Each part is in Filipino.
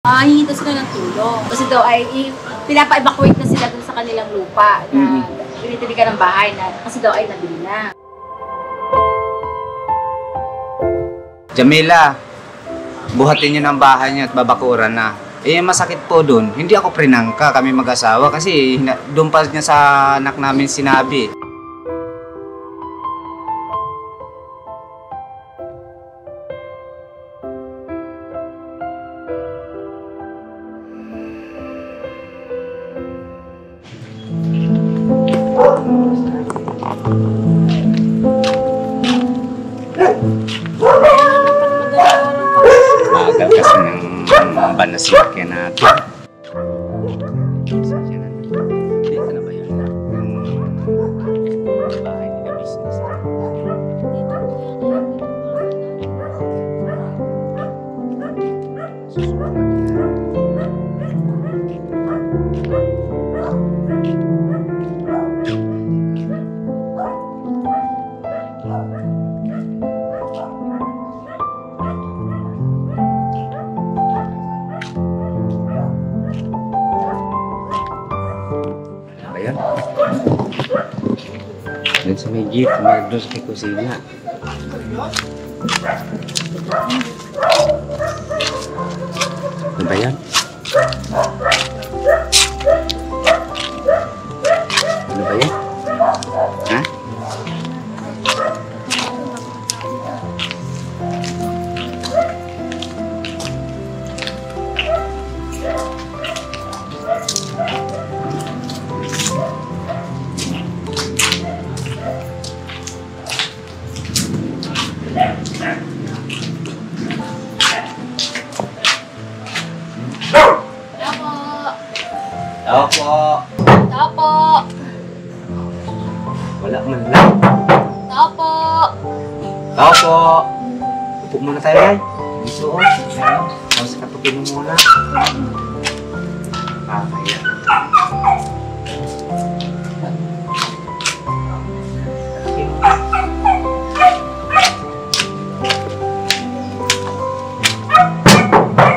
Hihingi daw sila ng tulong. Kasi daw ay pinapa-evacuate na sila dun sa kanilang lupa na pinitiligan ng bahay na kasi daw ay nabili na. Jamila, buhatin niyo ng bahay niyo at babakuran na. Masakit po dun. Hindi ako prinangka, kami mag-asawa kasi doon pa niya sa anak namin sinabi. Bagal kasi ng banasirke natin. Dito na ba yun? Yung bahay nila business. Ayan. Doon sa may jeep, doon sa kusina. Ano ba yan? Ano ba yan? Ha? Tao po. Tao po. Wala man lang. Tao po. Tao po. Upo muna tayo ay. Isuot. Ano? Tapos katupin mo muna. Kaya.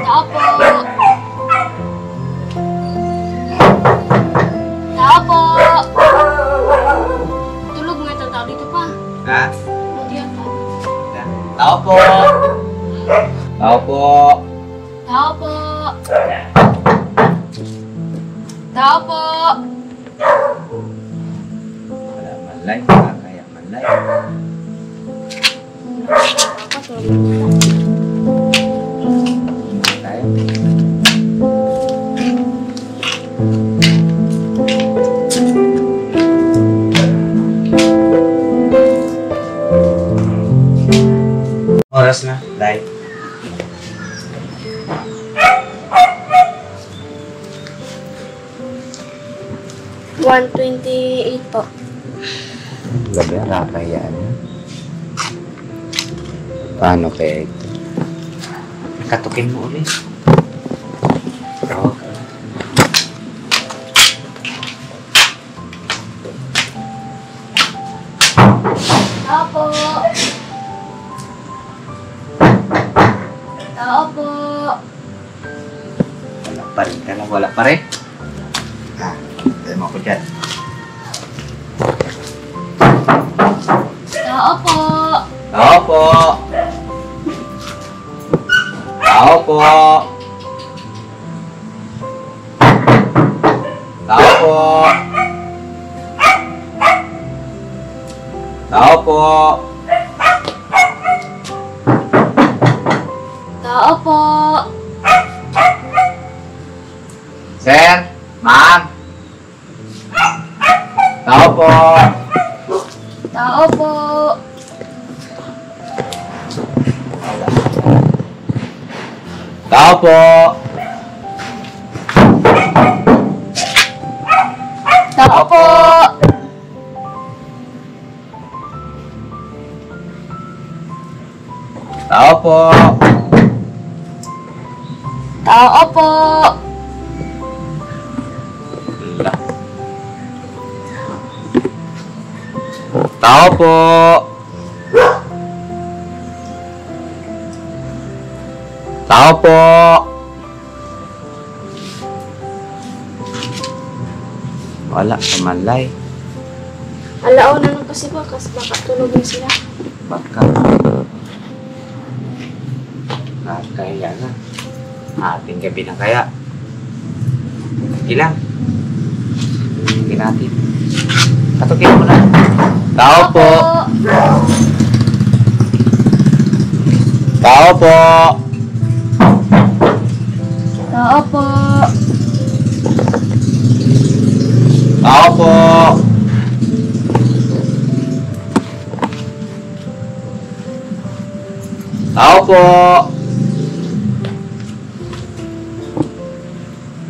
Tao po. Tao po. Tulog nga ito. Tao dito pa. Ha? Tulog yan pa. Tao po. Tao po. Tao po. Tao po. Wala man lang. Kaya man lang. Tayo. Oras na, Day. $128 po. Gabi, nakakayaan. Paano kaya ito? Katukin mo ulit. Tawag ka. Tao po. Tao po. Wala pa rin ka lang. Wala pa rin. Tayo mo ako dyan. Tao po. Tao po. Tao po. Tao po. Tao po. Tao po. Sir, ma'am. Tao po. Tao po. Tao po. Tao po. Tao po. Tao po. Tao po. Tao po. Wala, kamalay. Alao na lang kasi ba? Kasi baka tulogin sila. Baka. Kaya na. Ating gabi na kaya. Sige lang. Sige natin. Patukin mo na. Tao po. Tao po. Tao po. Tao po. Tao po.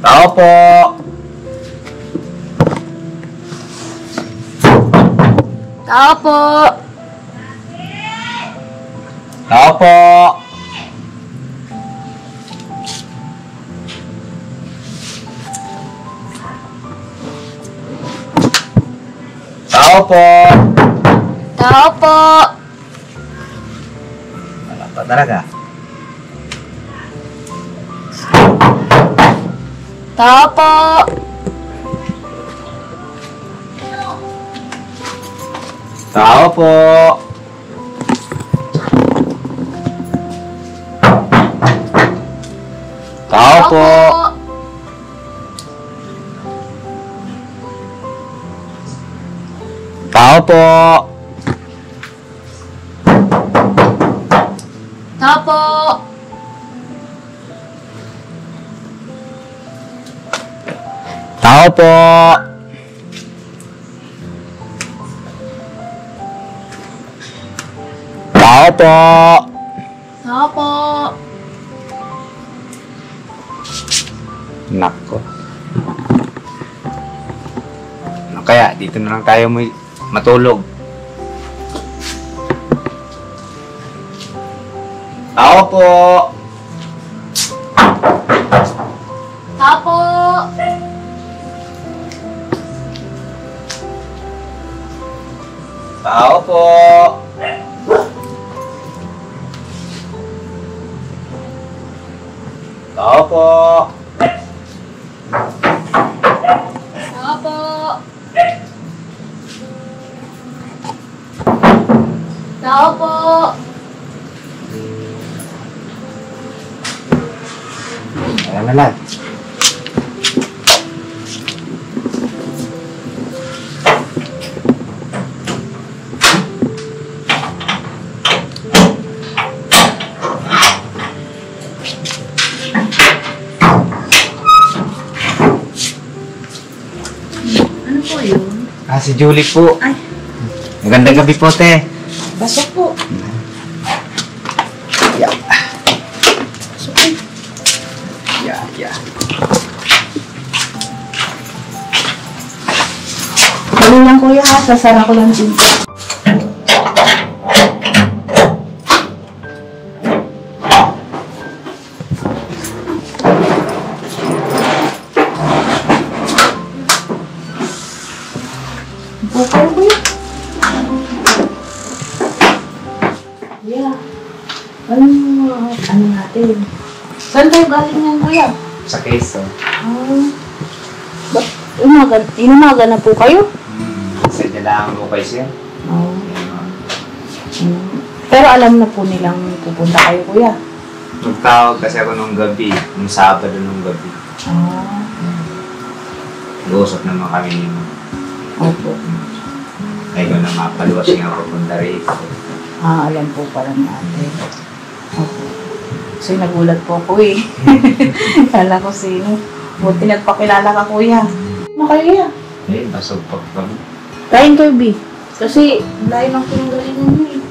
Tao po. Tao po. Tao po. Tao po. Tao po. Wala pa talaga. Tao po. Tao po. Tao po. Tao po. Tao po. Tao po. Tao po. Tao po. Nako. Ano kaya? Dito na lang tayo matulog. Tao po. Tao po. Tao po. Tao po. Tao po. Tao po. Ayan na lang. Ano po yun? Si Julie po. Ay. Magandang gabi po, te. Pasok po. Yeah. Pasok po. Yeah. Dali lang kuya ha. Sasara ko lang dito. Bukal kuya. Kuya. Ano natin? Saan kayo galing yan kuya? Sa keso. Ba't inumaga na po kayo? Sadya lang mo kayo siya. Oo. Pero alam na po nilang pupunta kayo kuya. Nagtawag kasi ako nung gabi. Nung Sabado nung gabi. Nag-uusap naman kami ni mo. Opo. Ay ko na mapaluwas nga pupunta rito. Alam po pala natin. Opo. So nagulat po ako eh. Kala ko sino. Buti nagpakilala ka kuya. Ano kayo ya? Basog pa kami. Kain kayo B. Kasi layo ng pinanggalingan mo eh.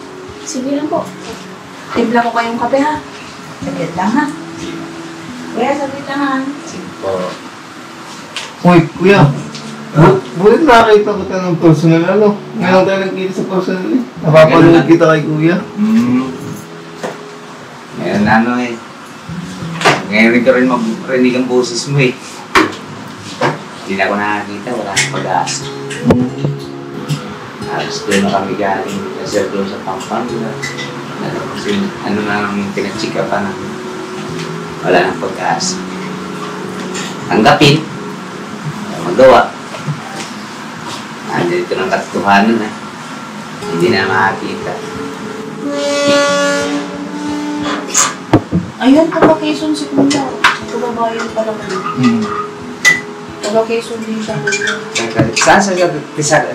Sige lang po. Timpla ko kayong kape ha. Saglit lang ha. Kuya, saglit lang ha. Sige po. Uy, kuya. Bulit nakakita ko tayo ng personal, ano? Ngayon tayo nagkita sa personal eh. Napapanood kita kay kuya. Ngayon eh. Ngayon ko rin marinig ang boses mo eh. Hindi na ako nakakita, wala nang pag-asa. Tapos doon na kami galing kasi doon sa Pampanga. Ano na ang pinag-chika pa namin. Wala nang pag-asa. Tanggapin. Magawa. Nandito ng katotohanan na. Hindi na makakita. Ayun, taga Quezon si Kuya. Kababayan pala ko. Taga Quezon din siya. Saan sa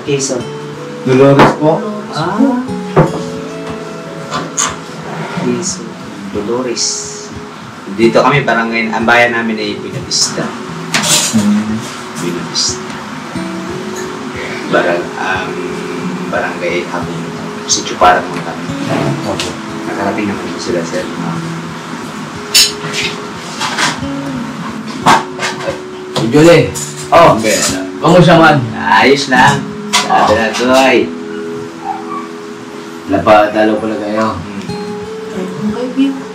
Quezon? Dolores po. Quezon. Dolores. Dito kami, barangay, ang bayan namin ay Buenavista. Buenavista. Barangay Habing. Si Chuparang mga kami. Nakarating naman po sila, sir. Julie, Oh, kamusta man? ayos lang. Sabi na to ay. Dalaw pala kayo. Ayun, kaibigan.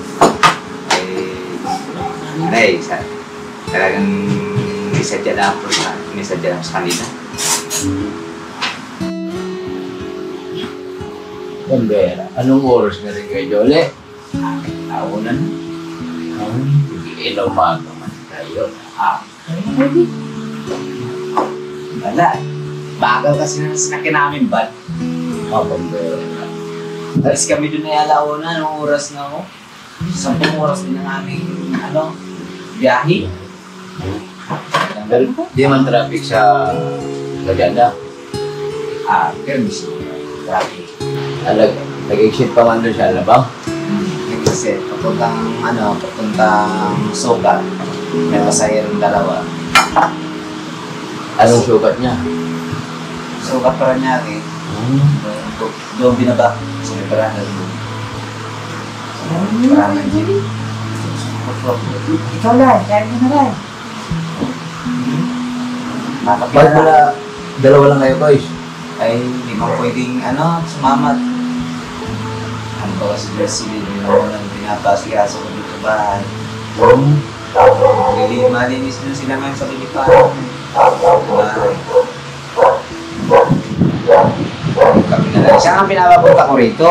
Talagang may sadya lang sa kanila. Pambera, anong oras na rin kayo, Julie? Taunan. Hindi na umaga man kayo. Ayun, kaibigan. Wala. Bagal kasi ng sinakin namin, ba't? Pambera. Alis kami doon na alauna, anong oras na ako? 10 oras din ang aming, biyahe. Pero di man traffic sa Laganda. Pero mismo. Traffic. Nag-exit pa man doon sa Alabang. Kasi papuntang Soga, may masayang dalawa. Anong sukat niya? Soga pa rin niya doon binaba sa may parada doon. Parada doon. Ikaw lang, kaya mo na lang. Ba't pala dalawa lang kayo, guys? Ay, hindi mo pwedeng sumamat. Ano ba kasi Brazil, hindi mo nang pinapasikaso ko dito ba? Malinis din sila ngayon sa Pilipinas. Bahay. Kami na lang. Siya ang pinapapunta ko rito.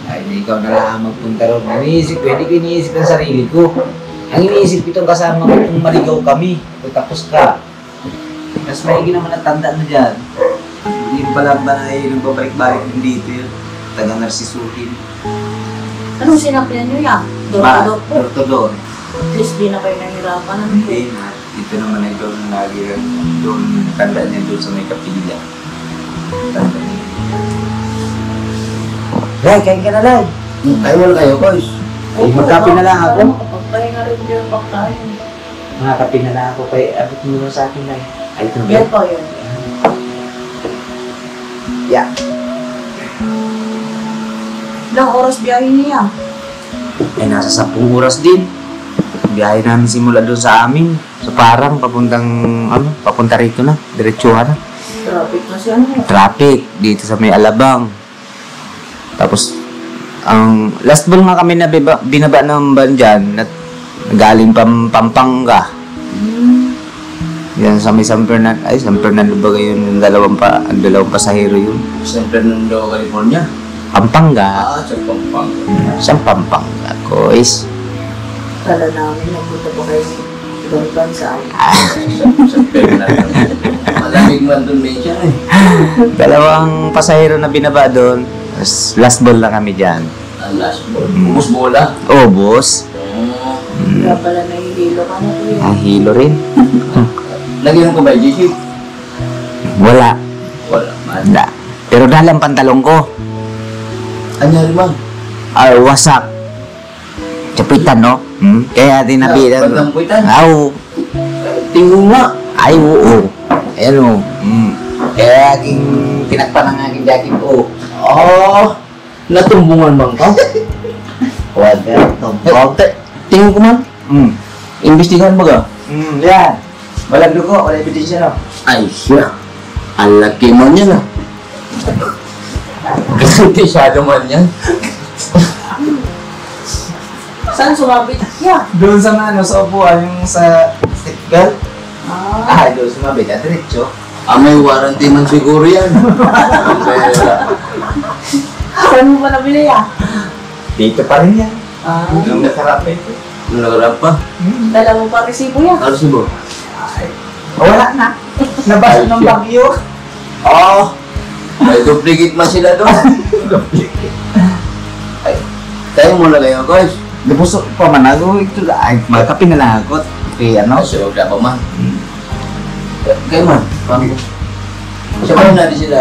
Ay, ikaw na lang ang magpunta ron. Pwede ko iniisip ang sarili ko. Ang iniisip ko itong kasama ko kung maligaw kami. Kung tapos ka. Mas maigi naman ang tanda na dyan. Hindi pala ba na nagbabalik-balik din dito yun. Taga-narsisuhin. Anong sinakyan niyo yan? Door-to-door po. Door-to-door. At least di na kayo nahirapan. Hindi na. Dito naman ay doon lagi doon tanda niya doon sa may kapilya. Tanda niya. Ray, kain ka na lang. Kayo wala kayo, guys. Ay, magkape na lang ako. Pagpahinga rin yung baktahin. Magkape na lang ako. Kaya abot mo lang sa akin lang. Ay, ito na ba? Yan po yun. Yeah. Ilang oras biyahe niya? Ay, nasa 10 oras din. Biyahe namin simula doon sa amin. So parang papunta rito na. Diretsuhan na. Traffic na siya. Traffic dito sa may Alabang. Tapos, ang last ball nga kami na binaba ng van dyan, galing Pampanga. Yan sa may San Fernando ba yun, yung dalawang pasahero yun. San Fernando, California. Pampanga. Sa Pampanga. Sa Pampanga, guys. Kala namin, nagpunta po kayo ibang bansa. San Fernando. Malamig man doon may siya eh. Dalawang pasahero na binaba doon. Tapos last ball na kami dyan. Ang last ball. Bus bola. Oh, boss. Kaya pala nahihilo ka na po yun. Ang hilo rin. Naginom ko ba yung GC? Wala. Wala man. Wala. Pero dahil ang pantalong ko, Anyari man. wasak. Chapitan, no? Kaya tinabitan. Pagdampuitan. Aw. Tingong nga. Ay, oo. Ayan, o. Kaya aking pinakpan ang aking jacket ko. Natumbungan bang ka? Huwag ka. Tumpog. Tingin ko man. Imbestigahan ba ka? Yan. Walang dugo. Walang ebidensya, no? Ay, siya. Ang laki man yan ah. Kasi shadow man yan. Saan sumabit? Yeah. Doon sa sa upuan, yung sa seat belt. Ah. Doon sumabit. Diretso. May warranty man siguro yan. Saan mo ba nabili ah? Dito pa rin yan. Ah. Nung nakarap ito. Nung nagarap pa. Dala mo pa resibo yan. Ano sibo? Wala na. Nabasa ng bagyo. Oo. May duplicate man sila doon. Ay, tayo muna kayo, guys. Nabusok pa man ako. Ito ay, magkape na lang ako. Okay, ano? Kasi huwag na pa man. Kayo man, pang... Sabayin natin sila,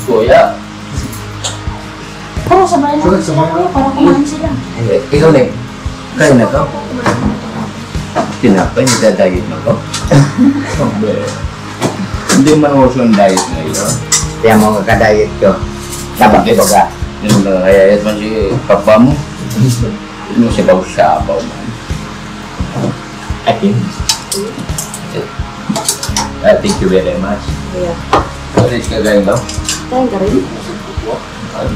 kuya. Pero sabayan natin sila kuya para kumain sila. Ikaw na kaya na ka? Tinapay, nagdadayit na ko? Hindi man uso ang diet ngayon. Kaya mo kakadayit ko. Dapat ito ka. Yung nakakayayat man si papa mo. Yung sabaw-sabaw man. Thank you very much. Yeah. Alis ka galing daw? Kain ka rin?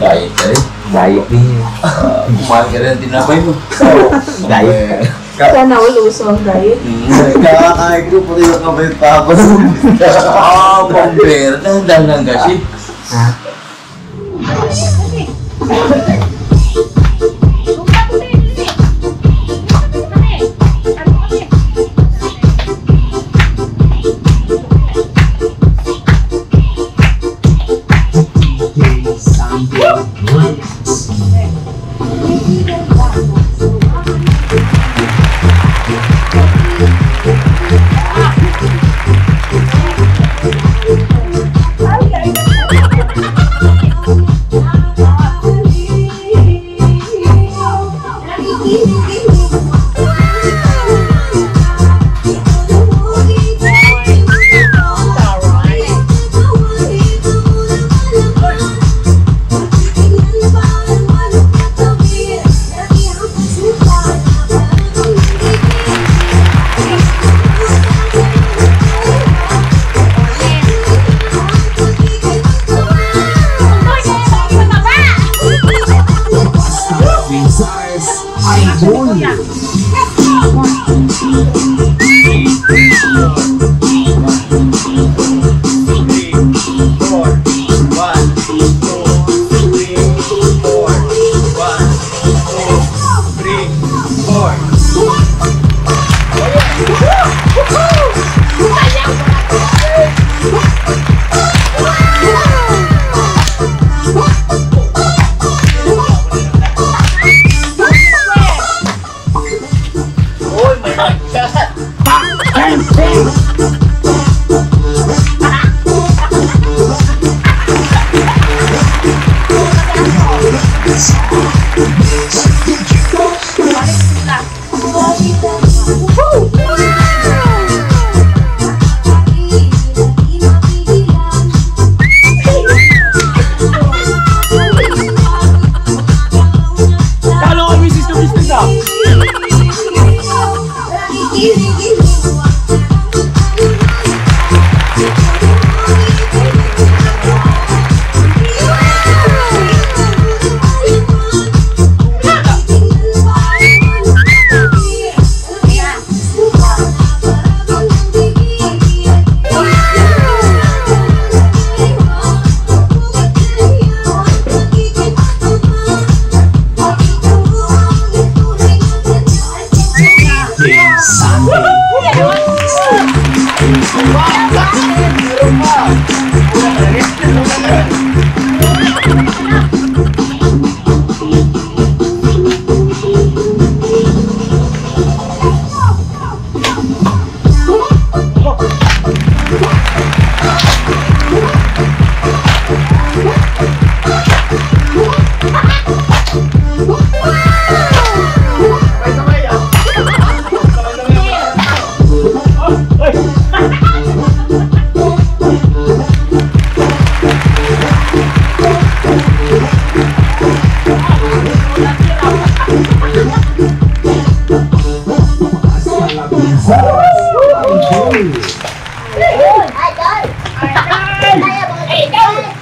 Diet ka rin. Diet niya. Kumain ka rin, tinapay mo. Diet. Sana ulo-uso ang diet. Kakakain ko, pati yung kabay pa ako. Pambera, dahan lang kasi. Ha?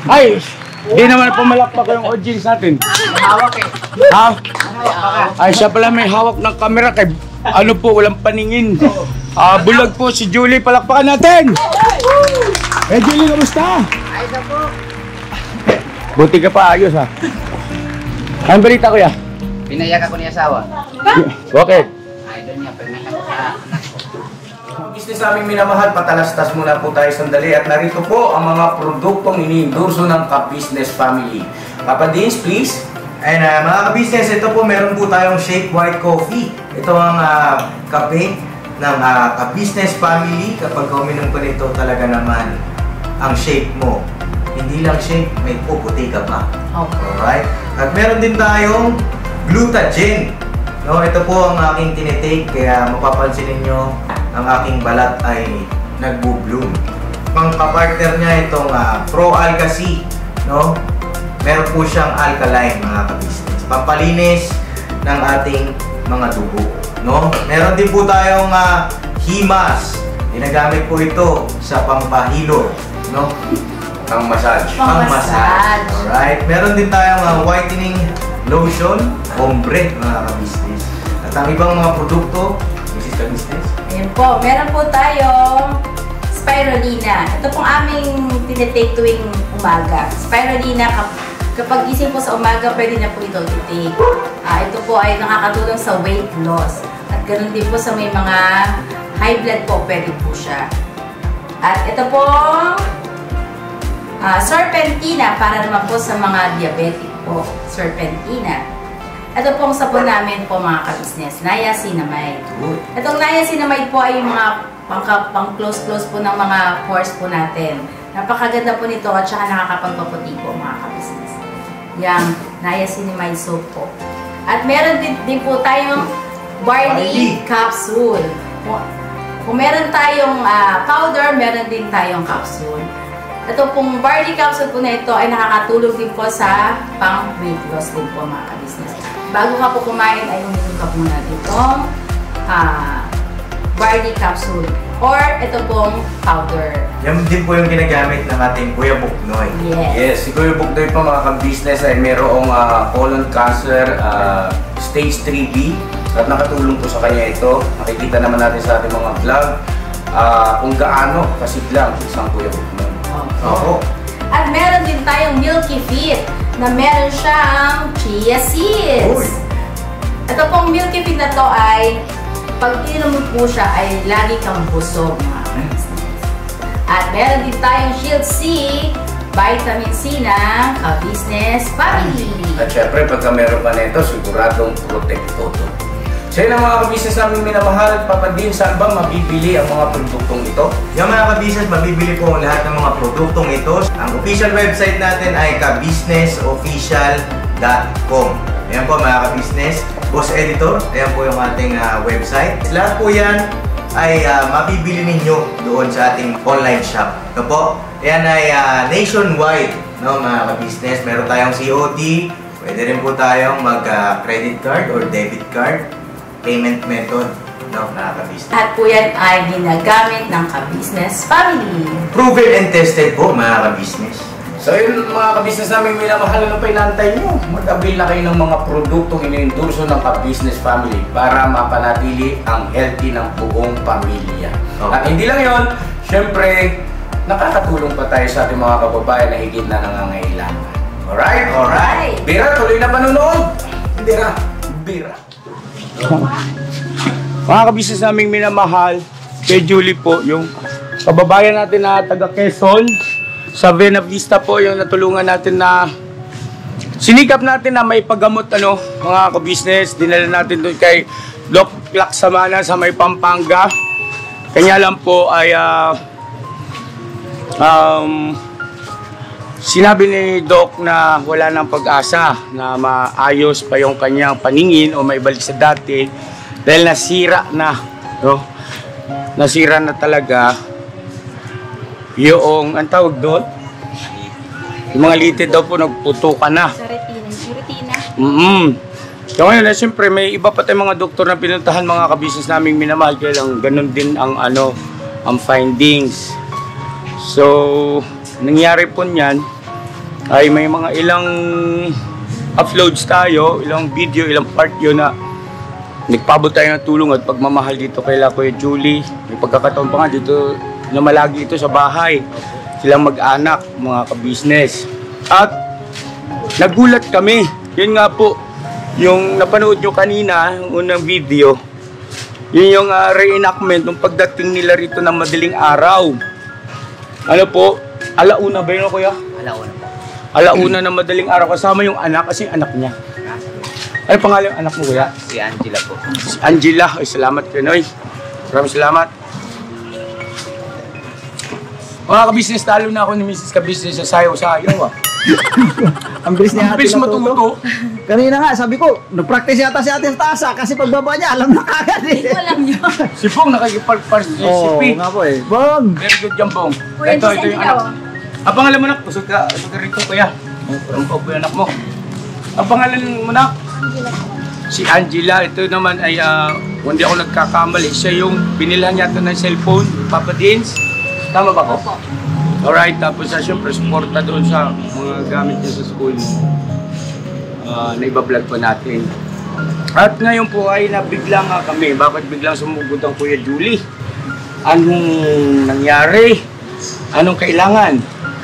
Ay, di naman pumalakpak yung audience natin. Hawak eh. Ha? Ay, siya pala may hawak ng camera kay ano po, walang paningin. Bulag po si Julie, palakpakan natin! Julie, kamusta? Ayos na po. Buti ka pa, ayos ha. Anong balita kuya? Pinayak ako ni asawa. Bakit? Idol niya, pinayak ako sa anak ko. Mga business namin minamahal, patalastas muna po tayo sandali at narito po ang mga produktong iniendorso ng Ka-Business Family. Papa Dins, please. And mga ka-business, ito po meron po tayong Shake White Coffee. Ito ang kape ng Ka-Business Family. Kapag uminom ko nito, talaga naman ang shake mo. Hindi lang shake, may puputi ka pa. Alright? At meron din tayong Glutagen. No, ito po ang aking tinitake, kaya mapapansin ninyo ang aking balat ay nagbo-bloom. Pang-partner niya itong Pro Alga C, no? Meron po siyang alkaline, mga ka-business. Pampalinis ng ating mga dugo, no? Meron din po tayong Himas. Ginagamit po ito sa pampahilo, no? Pang-massage. Pang-massage. Alright. Meron din tayong whitening lotion, ombre, mga ka-business. At ang ibang mga produkto, Mrs. Ka-business. Ayan po, meron po tayong spirulina. Ito pong aming tinitake tuwing umaga. Spirulina, kapag gising po sa umaga, pwede na po ito i-take. Ito po ay nakakatulong sa weight loss. At ganoon din po sa may mga high blood po, pwede po siya. At ito po, serpentina, para naman po sa mga diabetic po. Serpentina. Ito pong sabon namin po, mga ka-business, niacinamide. Itong niacinamide po ay yung mga pang-close po ng mga pores po natin. Napakaganda po nito at saka nakakapagpaputi po, mga ka-business. Yung niacinamide soap po. At meron din po tayong barley capsule. Kung meron tayong powder, meron din tayong capsule. Ito pong barley capsule po na ito ay nakakatulong din po sa pang-weight loss din po, mga ka-business. Bago ka po kumain ay uminom ka muna itong barley capsule or ito pong powder. Yan din po yung ginagamit ng ating Kuya Buknoy. Yes, si Kuya Buknoy po, mga ka-business, ay mayroong colon cancer stage 3B at nakatulong po sa kanya ito. Nakikita naman natin sa ating mga vlog kung gaano kasiglang isang Kuya Buknoy. Opo. At meron din tayong Milky Fit na meron siyang chia seeds. Uy. Ito pong Milky Fit na to ay pag inom mo po siya ay lagi kang busog, mga ka-business. At meron din tayong Shield C, vitamin C ng Ka-Business Family. At syempre, pagka meron pa nito, siguradong protekto to. So yun ang mga ka-business namin minamahal. Papa Din, saan ba mabibili ang mga produktong ito? Yung mga ka-business, mabibili po ang lahat ng mga produktong ito. Ang official website natin ay kabusinessofficial.com. Ayan po, mga ka-business. Boss Editor, ayan po yung ating website. Lahat po yan ay mabibili ninyo doon sa ating online shop. Ito po, ayan ay nationwide, no, mga ka-business. Meron tayong COD, pwede rin po tayong mag-credit card or debit card payment method, no, mga ka-business. At po yan ay ginagamit ng Ka-Business Family. Proven and tested po, mga ka-business. So yun, mga ka-business namin minamahal, ano pa inantay nyo? Mag-avail na kayo ng mga produktong iniendorso ng Ka-Business Family para mapanatili ang healthy ng buong pamilya. Okay. At hindi lang yun, syempre, nakakatulong pa tayo sa ating mga kababayan na higit na nangangailangan. Alright? Alright. Bira, tuloy na panunood! Bira! Bira! Mga ka-business naming minamahal, kay Julie po, yung kababayan natin na taga Quezon, sa Buena Vista po, yung natulungan natin na sinikap natin na may paggamot, mga ka-business. Dinala natin doon kay Doc Laksamana sa may Pampanga. Kanya lang po ay sinabi ni Doc na wala nang pag-asa na maayos pa yung kanyang paningin o maibalik sa dati dahil nasira na, no? Nasira na talaga yung, ang tawag doon? Yung mga litid daw po nagputukan na. Sa retina. So ngayon, siyempre may iba pa tayong mga doktor na pinuntahan, mga ka-business naming minamahal, kaya lang ganun din ang ang findings. So nangyari po niyan ay may mga ilang uploads tayo, ilang video, ilang part yun na nagpabot tayo ng tulong at pagmamahal dito kay Kuya Julie. May pagkakataon pa nga dito na malagi ito sa bahay. Silang mag-anak, mga ka-business. At nagulat kami. Yun nga po, yung napanood nyo kanina, yung unang video, Yun yung reenactment ng pagdating nila rito ng madaling araw. Ano po? Alauna ba yun, kuya? Alauna po. Alauna ng madaling araw kasama yung anak kasi anak niya. Ano pangalan yung anak mo, kuya? Si Angela po. Si Angela. Ay, salamat kayo, Noy. Maraming salamat. Mga kabisnes, talo na ako ni Mrs. Kabisnes sa sayaw-sayaw, ah. Ang bilis niya Ang bilis matuto. Kanina nga, sabi ko, nag-practice yata si ate sa taas kasi pagbaba niya, alam na kagad eh. Alam nyo. Si Pong nakikipag-participate. nga po eh. Bong! Very good yan, Pong. Kuya, Ito Jess, yung anak. Ang pangalan mo, nak? Usog ka rito, kuya. Ang po yung anak mo. Ang pangalan mo, nak? Si Angela. Ito naman ay, kung hindi ako nagkakamali, siya yung binilhan yata ng cellphone, Papa Dins. Tama ba ko? Opo. Alright, tapos siyempre, suporta doon sa mga gamit niya sa school. Na ibablog po natin. At ngayon po ay nabigla nga kami. Bakit biglang sumugod ang Kuya Julie? Anong nangyari? Anong kailangan?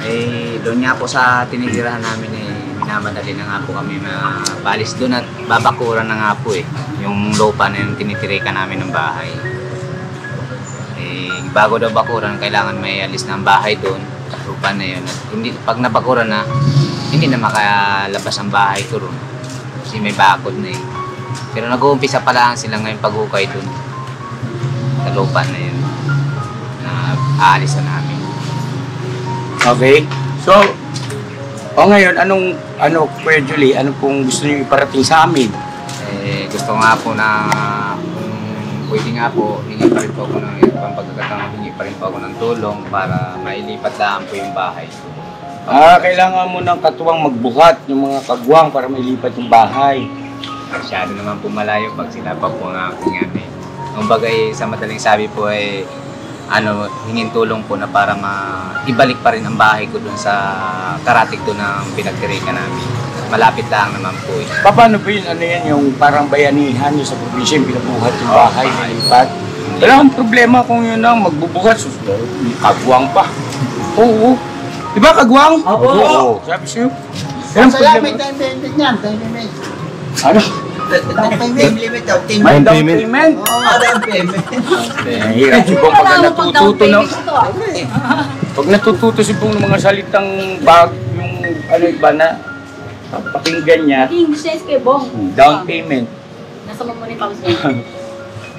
Eh, doon nga po sa tinitirahan namin eh, minamadali na nga po kami mabalis doon at babakuran na nga po eh. Yung lupa na yung tinitirikan namin ng bahay. Eh, bago daw bakuran, kailangan may alis ng bahay doon. Lupa na yun. At hindi, pag nabakuran na, hindi na makalabas ang bahay ko ron. Kasi may bakod na eh. Pero nag-uumpisa pa lang sila ngayon pag-ukay doon. Sa lupa na yun. Na aalis na namin. Okay. So, ngayon, Kuya Julie, ano pong gusto niyo iparating sa amin? Eh, gusto nga po na kung pwede nga po, hingi pa rin po ako ng ibang pagkakataon, hingi pa rin po ako ng tulong para mailipat lang po yung bahay. Kailangan mo ng katuwang magbuhat yung mga kagwang para mailipat yung bahay. Masyado naman po malayo pag sila pa po ang aking eh. Kung bagay sa madaling sabi po ay hingin tulong po na para ibalik pa rin ang bahay ko dun sa karatig doon ng pinagtirikan namin. Malapit lang naman po eh. Paano po yun? Ano yan yung parang bayanihan nyo sa probinsya yung pinabuhat yung bahay na lipat? Wala akong problema kung yun ang magbubuhat. Kagwang pa. Oo. Di ba kagwang? Oo. Sabi sa'yo. Walang problema. May time payment yan, time payment. Ano? Down payment limit daw, team. May down payment? Down payment. Hirap si Pong pag Wala mo pag down natututo ng... payment ito. Pag natututo si Pong ng mga salitang yung iba na pakinggan niya, English na kay Bong. down payment. Nasa mo muna yung pag-usap.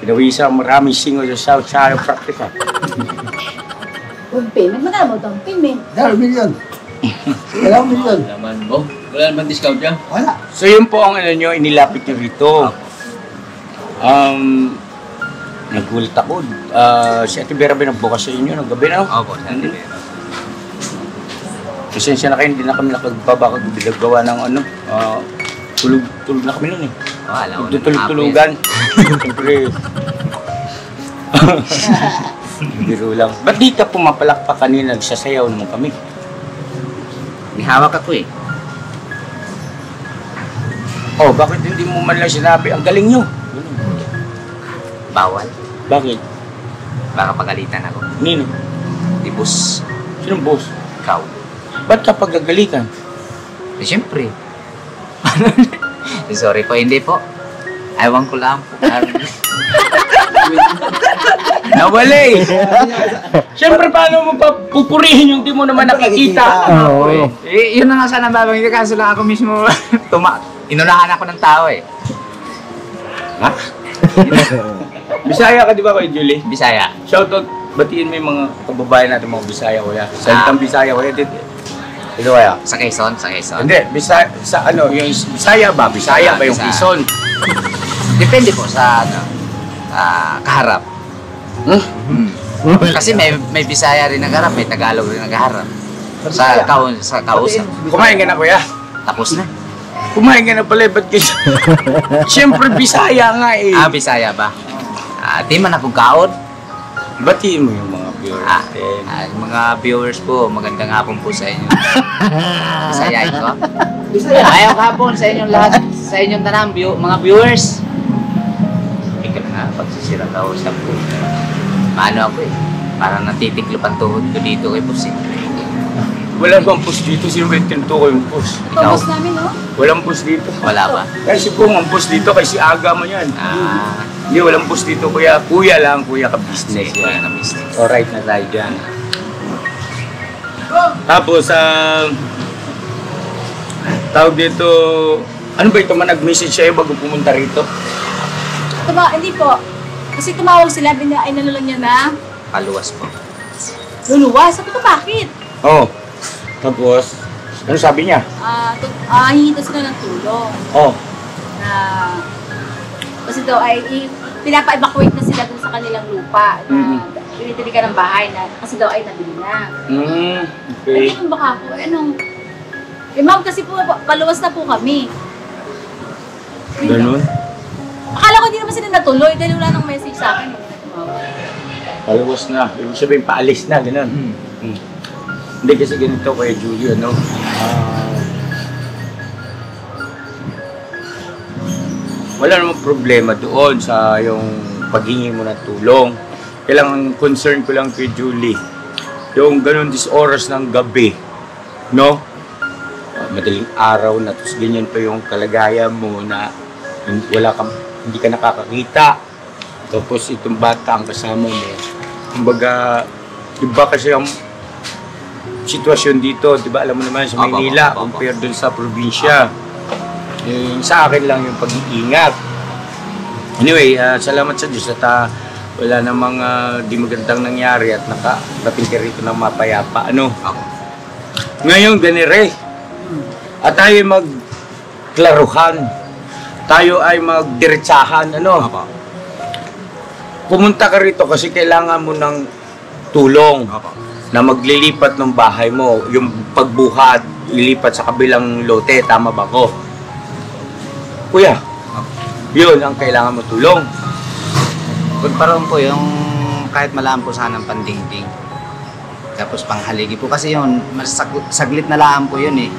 Pinawisa maraming singo sa South China practice. Down payment? Magkano mo down payment? Dalawang milyon. Dalawang milyon. Naman, Bong. Wala naman discount yan? Wala. So yun po ang inilapit niyo rito. Nagulat ako. Si Ate Vera ba nagbukas sa inyo ng gabi na? Opo, sa Antibero. Pasensya na kayo, hindi na kami nakagbagawa ng tulog na kami nun eh. Alam ko na Tutulog-tulugan. Siyempre. Biro lang. Ba't di ka pumapalakpak kanina, nagsasayaw naman kami? Nihawak ako eh. Oh, bakit hindi mo man lang sinabi, ang galing nyo? Bawal. Bakit? Baka pagalitan ako. Nino? Di boss. Sinong boss? Ikaw. Ba't ka pagagalitan? Eh, siyempre. Sorry po, hindi po. Ewan ko lang po. Nawala eh. Siyempre, paano mo pa pupurihin yung di mo naman nakikita? Oo. Eh, yun na nga sana babangin. Kaso lang ako mismo inunahan ako ng tao eh. Ha? Bisaya ka di ba kay Julie? Bisaya. Shoutout, batiin mo yung mga kababayan natin mga Bisaya kuya. Salitang Bisaya kuya. Ito kaya? Sa Quezon, sa Quezon. Hindi, Bisaya, sa ano, yung Bisaya ba? Bisaya ba yung Bisaya. Quezon? Depende po sa kaharap. Kasi may Bisaya rin nagharap, may Tagalog rin nagharap. Sa kausap. Kumain ka na kuya? Tapos na. Kumain ka na pala, ba't kasi? Siyempre, Bisaya nga eh. Bisaya ba? Di man akong kaon. Batiin mo yung mga viewers natin. Yung mga viewers po, magandang hapon po sa inyo. Bisayain ko. Ayaw hapon sa inyong lahat, sa inyong tanang mga viewers. Ikaw na nga, pagsisira ka usap ko. Maano ako eh, parang natitiklop ang tuhod ko dito kay Pusin. Wala bang push dito? Sino ba yung tinutukoy yung push? Pagos namin, no? Walang push dito. Wala ba? Kasi kung ang push dito, kay si Aga mo yan. Hindi, walang boss dito, kuya. Kuya lang, kuya ka-business. Kuya ka-business. Alright na tayo dyan. Tapos, tawag dito, ano ba ito man nag-message sa'yo bago pumunta rito? Hindi po. Kasi tumawag sila, ay lang niya na Paluwas po. luluwas. Sabi ko, bakit? Oo. Tapos, ano sabi niya? Hingi sila ng tulong. Oo. Na kasi daw ay pinapa-evacuate na sila dun sa kanilang lupa na pinitili ka ng bahay na kasi daw ay nabili na. Okay. Ay, baka po, ma'am, kasi po, paluwas na po kami. Ganun? Akala ko di naman sila natuloy dahil wala nang message sa akin. Paluwas na. Ibig sabihin, paalis na, ganun. Hindi kasi ganito kaya Julio, no? Wala namang problema doon sa yung paghingi mo ng tulong. Kailangan concern ko lang kay Julie. Yung ganun oras ng gabi, no? Madaling araw na, tapos ganyan pa yung kalagayan mo na hindi ka nakakakita. Tapos itong bata ang kasama mo. Kumbaga, iba kasi ang sitwasyon dito, di ba? Alam mo naman sa Maynila, compare dun sa probinsya. Sa akin lang yung pag-iingat. Anyway, salamat sa Diyos at wala namang di magandang nangyari at nakarating ka rito ng mapayapa. Ngayon, ganire. At tayo magklaruhan. Tayo ay magdiretsahan. Pumunta ka rito kasi kailangan mo ng tulong na maglilipat ng bahay mo. Yung pagbuhat, lilipat sa kabilang lote. Tama ba ko? Kuya, yun ang kailangan mo tulong. Pagparoon po yung kahit malaan po sana ng pandingding. Tapos panghaligi po kasi yun, saglit na laan po yun eh.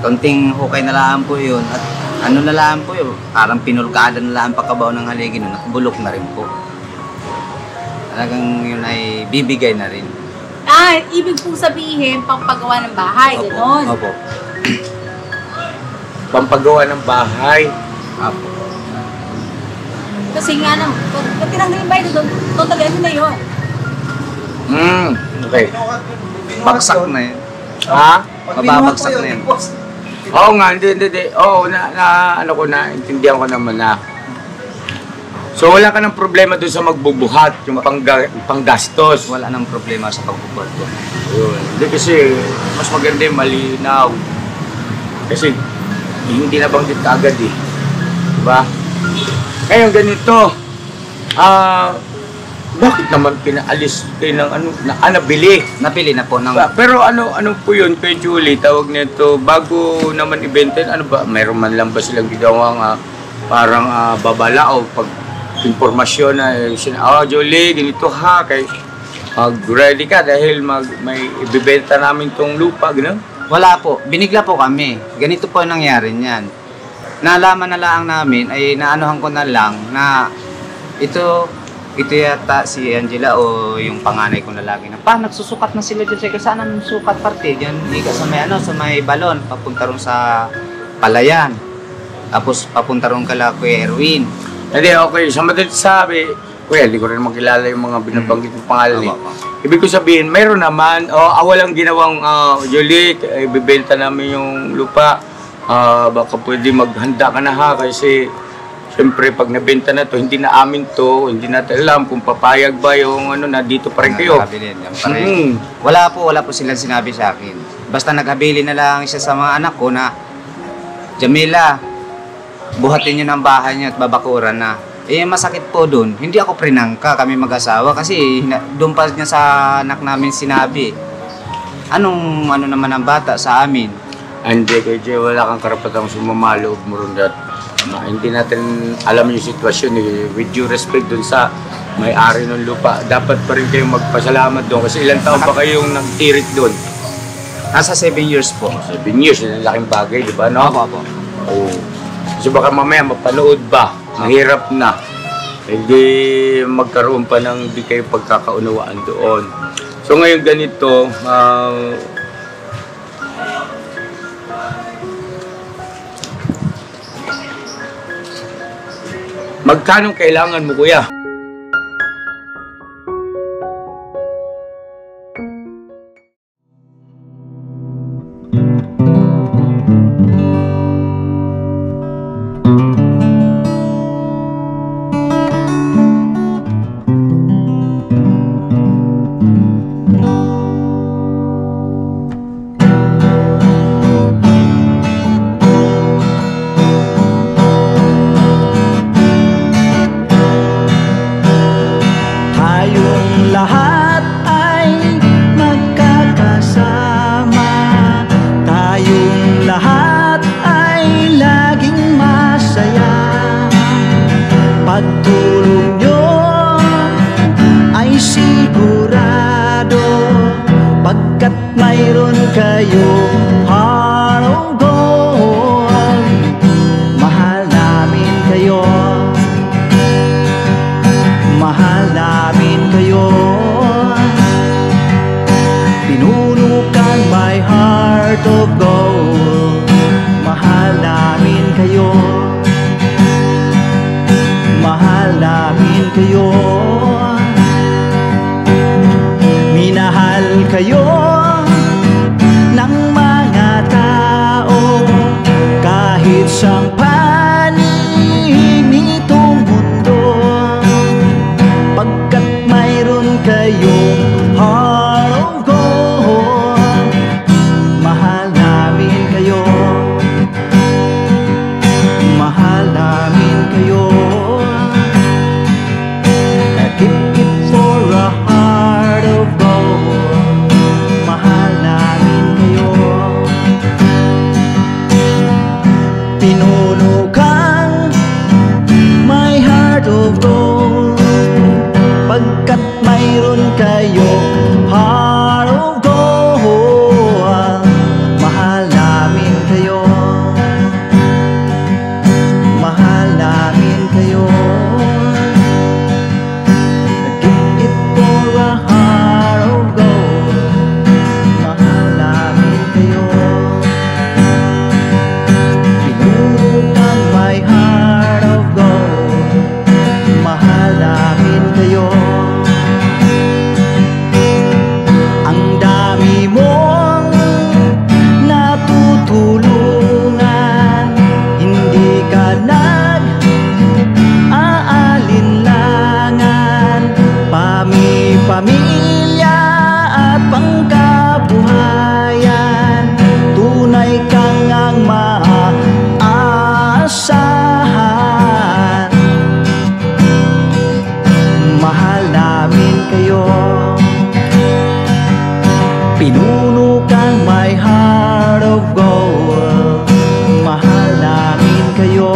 Konting hukay na laan po yun. At ano na laan po yun, parang pinulkada na laan pagkabaw ng haligi nun. Nakabulok na rin po. Talagang yun ay bibigay na rin. Ibig pong sabihin, pampagawa ng bahay, gano'n. Opo. Pampagawa ng bahay. Opo. Kasi nga, pag tinanggal yung bahay doon, totally ano na yun. Okay. Baksak na yun. Ha? Mababagsak na yun. Oo nga, hindi. Oo, naintindihan ko naman na. So wala ka ng problema doon sa magbubuhat, yung panggastos. Wala nang problema sa pagbubuhat ko. Yun. Hindi kasi, mas maganda yung malinaw. Kasi, hindi nabanggit ka agad eh. Diba? Ngayon ganito, bakit naman pinaalis kayo ng nabili? Napili na po ng... Pero ano po yun kay Julie, tawag nito, bago naman ibenta, mayroon man lang ba silang gidawang parang babala o pag informasyon na Julie, ganito ha, kay mag-ready ka dahil may ibibenta namin tong lupa, gano'n? Wala po, binigla po kami. Ganito po ang nangyari niyan. Nalaman na lang namin, ay naanuhan ko na lang na ito yata si Angela o yung panganay kong lalaki na nagsusukat na sila dyan. Sige, saan ang sukat parte? Diyan, sa may balon, papunta ron sa Palayan. Tapos papunta ron kala Kuya Erwin. Hindi, okay. Sa madalit sabi, kuya, hindi ko rin makilala yung mga binabanggit ng pangalan. Ibig ko sabihin, mayroon naman, walang ginawang Julie, ibibenta namin yung lupa. Baka pwede maghanda ka na ha, kasi siyempre pag nabenta na to, hindi na amin to, hindi natin alam kung papayag ba yung na dito pa rin kayo. Wala po silang sinabi sa akin. Basta naghabili na lang siya sa mga anak ko na, Jamila, buhatin niyo ng bahay niyo at babakuran na. Masakit po doon. Hindi ako prinangka, kami mag-asawa kasi doon pa niya sa anak namin sinabi. Ano naman ang bata sa amin? Hindi, kaya wala kang karapatang sumamalo mo ron dat. Hindi natin alam yung sitwasyon eh. With due respect doon sa may-ari ng lupa, dapat pa rin kayong magpasalamat doon kasi ilang taon pa kayong nag-tirik doon? Nasa 7 years po. 7 years, yun ang laking bagay, di ba? No? Opo. Oo. Kasi baka mamaya mapanood ba? Mahirap na. Hindi magkaroon pa ng di kayo pagkakaunawaan doon. So ngayon ganito, Magkano kailangan mo, kuya? Lahat ay magkakasama, tayong lahat ay laging masaya. Pagtulong nyo ay sigurado, pagkat mayroon kayo heart of gold. Mahal namin kayo, mahal namin kayo. Pinunukan my heart of gold. Mahal namin kayo, mahal namin kayo. Minahal kayo ng mga tao kahit sang panig nitong mundo, pagkat mayroon kayong heart of gold. Mahal namin kayo, mahal namin kayo. Keep it for a heart of gold. Mahal namin kayo. Pinuno kang my heart of gold, pagkat mayroon kayo heart of gold. Mahal namin kayo, mahal namin kayo. Keep it for a heart of gold. Mahal namin kayo. Pinunukan my heart of gold. Mahal namin kayo. Ang dami mong natutulungan, hindi ka nag-aalinlangan. Pamilya at pangkabuhayan, tunay kang ang maaasahan. Mahal namin kayo. Pinuno kang my heart of gold. Mahal namin kayo.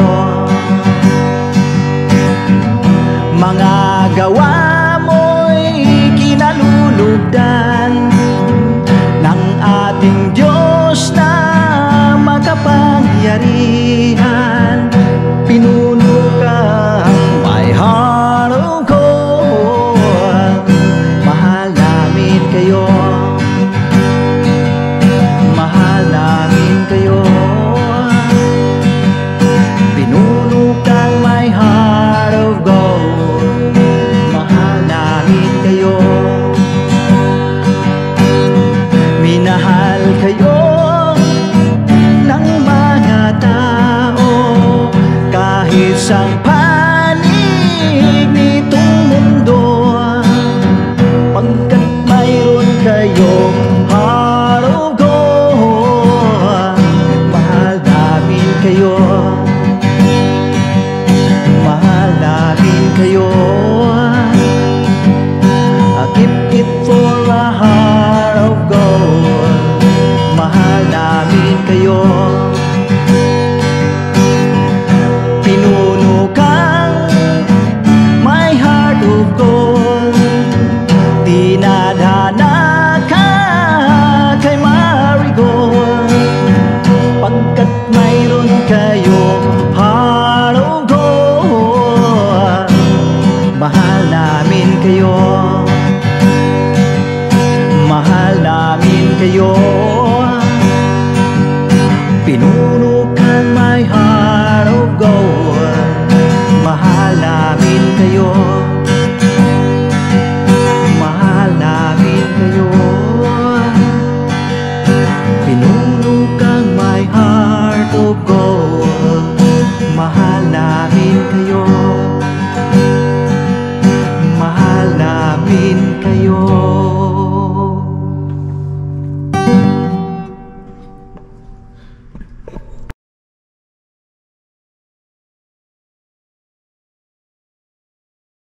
Mga gawa mo'y kinalulugdan,